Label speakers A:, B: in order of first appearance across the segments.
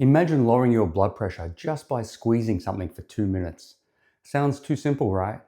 A: Imagine lowering your blood pressure just by squeezing something for 2 minutes. Sounds too simple, right?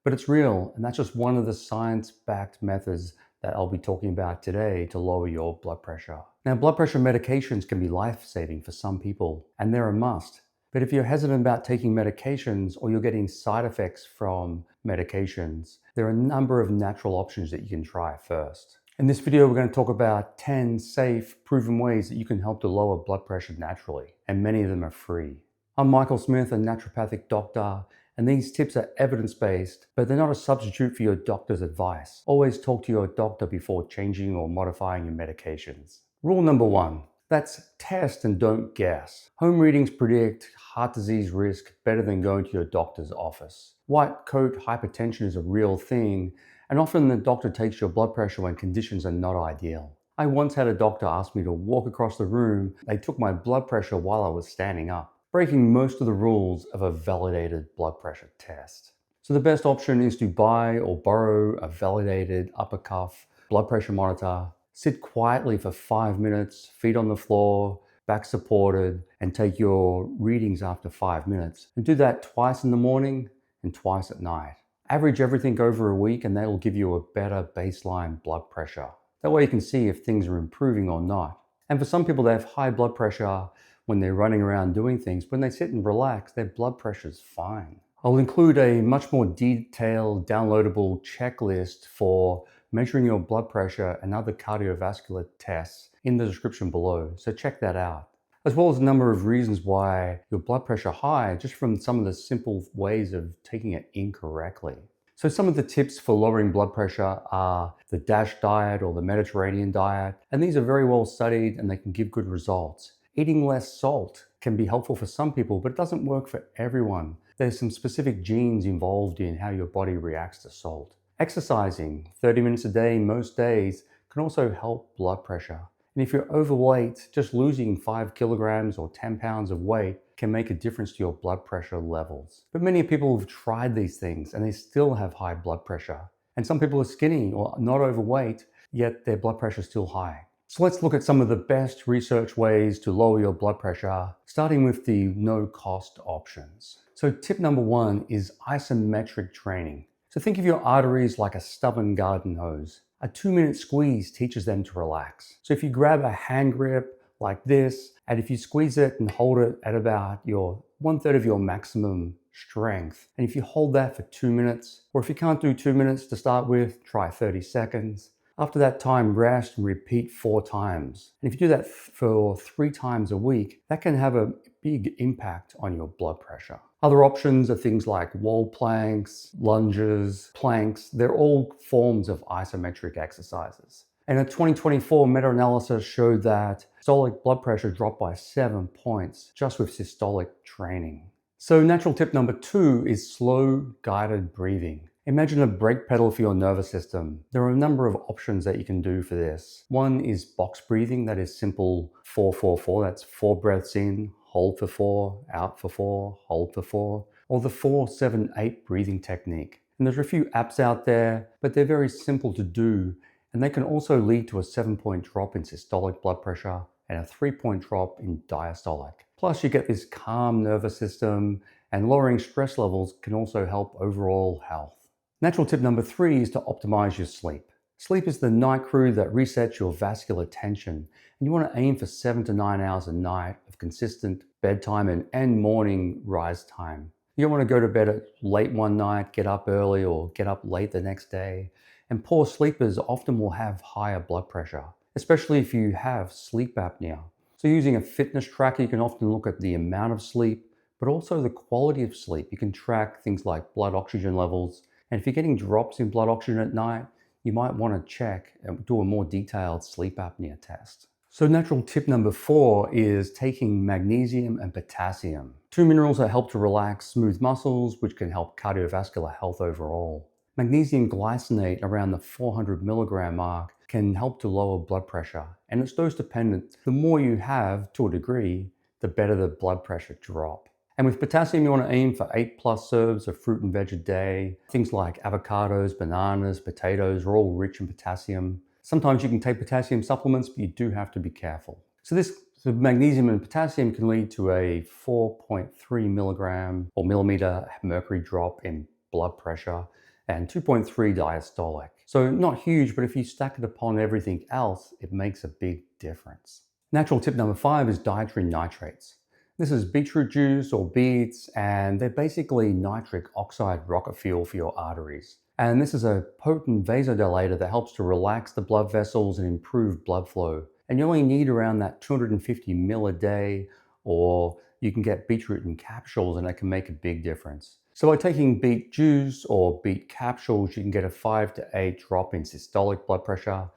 A: But it's real, and that's just one of the science-backed methods that I'll be talking about today to lower your blood pressure. Now, blood pressure medications can be life-saving for some people, and they're a must. But if you're hesitant about taking medications or you're getting side effects from medications, there are a number of natural options that you can try first. In this video, we're going to talk about 10 safe, proven ways that you can help to lower blood pressure naturally, and many of them are free. I'm Michael Smith, a naturopathic doctor, and these tips are evidence-based, but they're not a substitute for your doctor's advice. Always talk to your doctor before changing or modifying your medications. Rule number 1, that's test and don't guess. Home readings predict heart disease risk better than going to your doctor's office. White coat hypertension is a real thing, and often the doctor takes your blood pressure when conditions are not ideal. I once had a doctor ask me to walk across the room. They took my blood pressure while I was standing up, breaking most of the rules of a validated blood pressure test. So the best option is to buy or borrow a validated upper cuff blood pressure monitor. Sit quietly for 5 minutes, feet on the floor, back supported, and take your readings after 5 minutes. And do that twice in the morning and twice at night. Average everything over a week and that'll give you a better baseline blood pressure. That way you can see if things are improving or not. And for some people, they have high blood pressure when they're running around doing things. When they sit and relax, their blood pressure's fine. I'll include a much more detailed downloadable checklist for measuring your blood pressure and other cardiovascular tests in the description below, so check that out. As well as a number of reasons why your blood pressure high just from some of the simple ways of taking it incorrectly. So some of the tips for lowering blood pressure are the DASH diet or the Mediterranean diet, and these are very well studied and they can give good results. Eating less salt can be helpful for some people, but it doesn't work for everyone. There's some specific genes involved in how your body reacts to salt. Exercising 30 minutes a day most days can also help blood pressure. And if you're overweight, just losing 5 kilograms or 10 pounds of weight can make a difference to your blood pressure levels. But many people have tried these things and they still have high blood pressure. And some people are skinny or not overweight, yet their blood pressure is still high. So let's look at some of the best research ways to lower your blood pressure, starting with the no-cost options. So tip number 1 is isometric training. So think of your arteries like a stubborn garden hose. A 2-minute squeeze teaches them to relax. So if you grab a hand grip like this, and if you squeeze it and hold it at about your 1/3 of your maximum strength, and if you hold that for 2 minutes, or if you can't do 2 minutes to start with, try 30 seconds. After that time, rest and repeat 4 times. And if you do that for 3 times a week, that can have a big impact on your blood pressure. Other options are things like wall planks, lunges, planks. They're all forms of isometric exercises. And a 2024 meta-analysis showed that systolic blood pressure dropped by 7 points just with systolic training. So natural tip number 2 is slow guided breathing. Imagine a brake pedal for your nervous system. There are a number of options that you can do for this. One is box breathing, that is simple 4-4-4. That's 4 breaths in, hold for 4, out for 4, hold for 4, or the 4-7-8 breathing technique. And there's a few apps out there, but they're very simple to do, and they can also lead to a 7-point drop in systolic blood pressure and a 3-point drop in diastolic. Plus you get this calm nervous system, and lowering stress levels can also help overall health. Natural tip number 3 is to optimize your sleep. Sleep is the night crew that resets your vascular tension, and you want to aim for 7 to 9 hours a night of consistent bedtime and morning rise time. You don't want to go to bed late one night, get up early, or get up late the next day. And poor sleepers often will have higher blood pressure, especially if you have sleep apnea. So using a fitness tracker, you can often look at the amount of sleep, but also the quality of sleep. You can track things like blood oxygen levels. And if you're getting drops in blood oxygen at night, you might want to check and do a more detailed sleep apnea test. So natural tip number 4 is taking magnesium and potassium. 2 minerals that help to relax smooth muscles, which can help cardiovascular health overall. Magnesium glycinate around the 400 milligram mark can help to lower blood pressure, and it's dose dependent. The more you have, to a degree, the better the blood pressure drop. And with potassium, you want to aim for 8+ serves of fruit and veg a day. Things like avocados, bananas, potatoes are all rich in potassium. Sometimes you can take potassium supplements, but you do have to be careful. So this So magnesium and potassium can lead to a 4.3 milligram or millimeter mercury drop in blood pressure and 2.3 diastolic. So not huge, but if you stack it upon everything else, it makes a big difference. Natural tip number 5 is dietary nitrates. This is beetroot juice or beets, and they're basically nitric oxide rocket fuel for your arteries. And this is a potent vasodilator that helps to relax the blood vessels and improve blood flow. And you only need around that 250 mil a day, or you can get beetroot in capsules and that can make a big difference. So by taking beet juice or beet capsules, you can get a 5 to 8 drop in systolic blood pressure.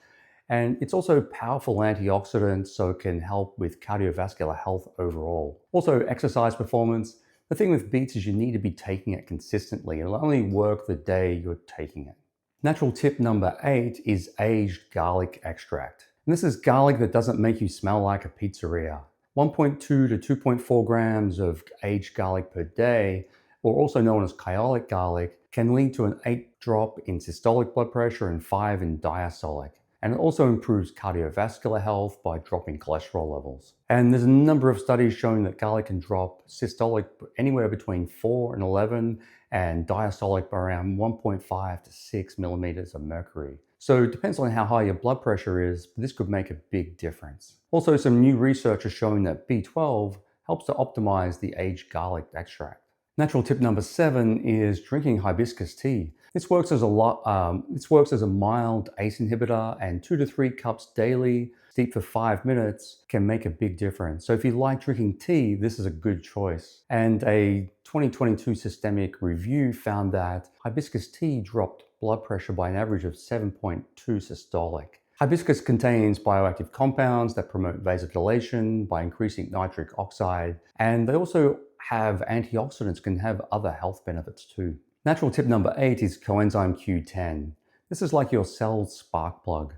A: And it's also a powerful antioxidant, so it can help with cardiovascular health overall. Also, exercise performance. The thing with beets is you need to be taking it consistently. It'll only work the day you're taking it. Natural tip number 8 is aged garlic extract. And this is garlic that doesn't make you smell like a pizzeria. 1.2 to 2.4 grams of aged garlic per day, or also known as kyolic garlic, can lead to an 8 drop in systolic blood pressure and 5 in diastolic. And it also improves cardiovascular health by dropping cholesterol levels. And there's a number of studies showing that garlic can drop systolic anywhere between 4 and 11 and diastolic by around 1.5 to 6 millimeters of mercury. So it depends on how high your blood pressure is, but this could make a big difference. Also, some new research is showing that B12 helps to optimize the aged garlic extract. Natural tip number 7 is drinking hibiscus tea. This works as a mild ACE inhibitor, and 2 to 3 cups daily, steep for 5 minutes, can make a big difference. So if you like drinking tea, this is a good choice. And a 2022 systemic review found that hibiscus tea dropped blood pressure by an average of 7.2 systolic. Hibiscus contains bioactive compounds that promote vasodilation by increasing nitric oxide, and they also have antioxidants, can have other health benefits too. Natural tip number 8 is coenzyme Q10. This is like your cell's spark plug,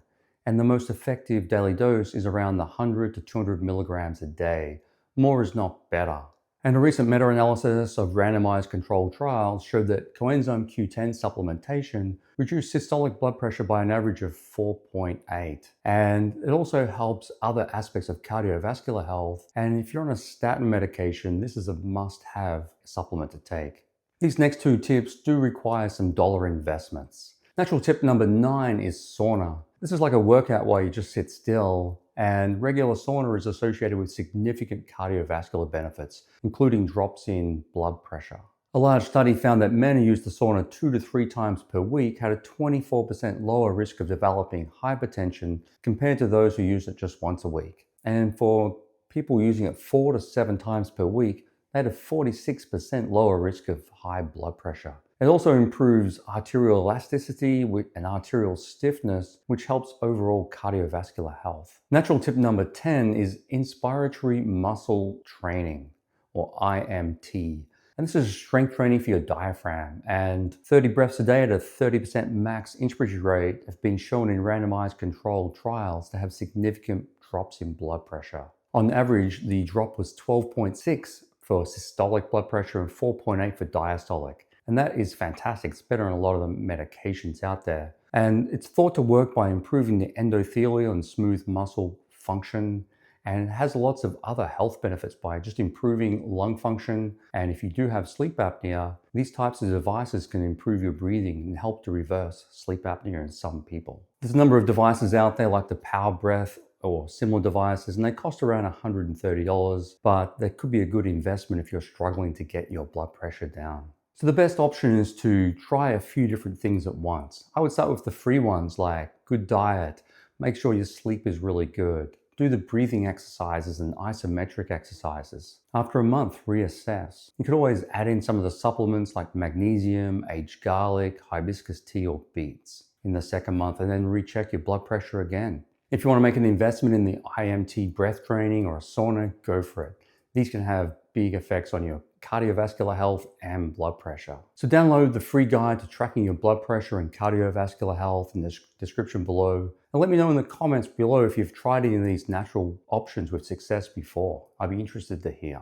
A: and the most effective daily dose is around the 100 to 200 milligrams a day. More is not better. And a recent meta-analysis of randomized controlled trials showed that coenzyme Q10 supplementation reduced systolic blood pressure by an average of 4.8. And it also helps other aspects of cardiovascular health. And if you're on a statin medication, this is a must-have supplement to take. These next 2 tips do require some dollar investments. Natural tip number 9 is sauna. This is like a workout while you just sit still, and regular sauna is associated with significant cardiovascular benefits, including drops in blood pressure. A large study found that men who used the sauna 2 to 3 times per week had a 24% lower risk of developing hypertension compared to those who used it just once a week. And for people using it 4 to 7 times per week, they had a 46% lower risk of high blood pressure. It also improves arterial elasticity and arterial stiffness, which helps overall cardiovascular health. Natural tip number 10 is inspiratory muscle training, or IMT. And this is strength training for your diaphragm. And 30 breaths a day at a 30% max inspiratory rate have been shown in randomized controlled trials to have significant drops in blood pressure. On average, the drop was 12.6 for systolic blood pressure and 4.8 for diastolic. And that is fantastic. It's better than a lot of the medications out there. And it's thought to work by improving the endothelial and smooth muscle function. And it has lots of other health benefits by just improving lung function. And if you do have sleep apnea, these types of devices can improve your breathing and help to reverse sleep apnea in some people. There's a number of devices out there like the Power Breath or similar devices, and they cost around $130, but they could be a good investment if you're struggling to get your blood pressure down. So the best option is to try a few different things at once. I would start with the free ones like good diet, make sure your sleep is really good, do the breathing exercises and isometric exercises. After a month, reassess. You could always add in some of the supplements like magnesium, aged garlic, hibiscus tea, or beets in the second month, and then recheck your blood pressure again. If you want to make an investment in the IMT breath training or a sauna, go for it. These can have big effects on your cardiovascular health and blood pressure. So download the free guide to tracking your blood pressure and cardiovascular health in the description below. And let me know in the comments below if you've tried any of these natural options with success before. I'd be interested to hear.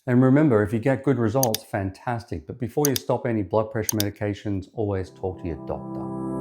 A: And remember, if you get good results, fantastic. But before you stop any blood pressure medications, always talk to your doctor.